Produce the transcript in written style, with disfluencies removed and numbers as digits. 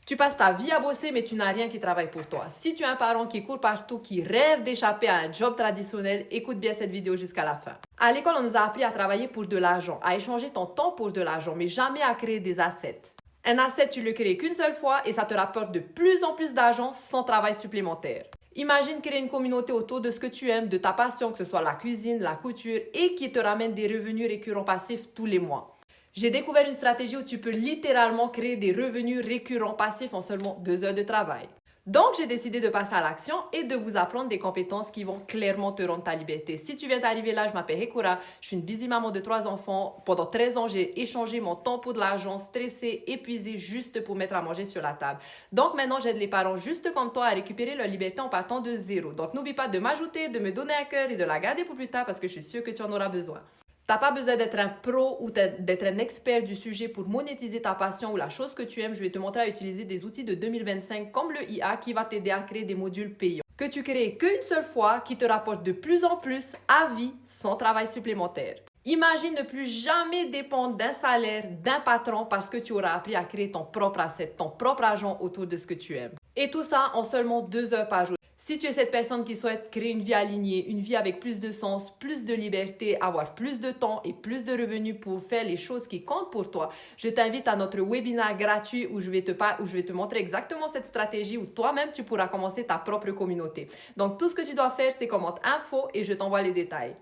Tu passes ta vie à bosser, mais tu n'as rien qui travaille pour toi. Si tu es un parent qui court partout, qui rêve d'échapper à un job traditionnel, écoute bien cette vidéo jusqu'à la fin. À l'école, on nous a appris à travailler pour de l'argent, à échanger ton temps pour de l'argent, mais jamais à créer des assets. Un asset, tu le crées qu'une seule fois et ça te rapporte de plus en plus d'argent sans travail supplémentaire. Imagine créer une communauté autour de ce que tu aimes, de ta passion, que ce soit la cuisine, la couture, et qui te ramène des revenus récurrents passifs tous les mois. J'ai découvert une stratégie où tu peux littéralement créer des revenus récurrents passifs en seulement 2 heures de travail. Donc, j'ai décidé de passer à l'action et de vous apprendre des compétences qui vont clairement te rendre ta liberté. Si tu viens d'arriver là, je m'appelle Hekura, je suis une busy maman de 3 enfants. Pendant 13 ans, j'ai échangé mon temps pour de l'argent, stressé, épuisé, juste pour mettre à manger sur la table. Donc maintenant, j'aide les parents juste comme toi à récupérer leur liberté en partant de zéro. Donc n'oublie pas de m'ajouter, de me donner un cœur et de la garder pour plus tard parce que je suis sûre que tu en auras besoin. T'as pas besoin d'être un pro ou d'être un expert du sujet pour monétiser ta passion ou la chose que tu aimes. Je vais te montrer à utiliser des outils de 2025 comme le IA qui va t'aider à créer des modules payants que tu crées qu'une seule fois, qui te rapportent de plus en plus à vie sans travail supplémentaire. Imagine ne plus jamais dépendre d'un salaire, d'un patron parce que tu auras appris à créer ton propre asset, ton propre argent autour de ce que tu aimes. Et tout ça en seulement 2 heures par jour. Si tu es cette personne qui souhaite créer une vie alignée, une vie avec plus de sens, plus de liberté, avoir plus de temps et plus de revenus pour faire les choses qui comptent pour toi, je t'invite à notre webinaire gratuit où je vais te montrer exactement cette stratégie où toi-même tu pourras commencer ta propre communauté. Donc tout ce que tu dois faire, c'est commente info et je t'envoie les détails.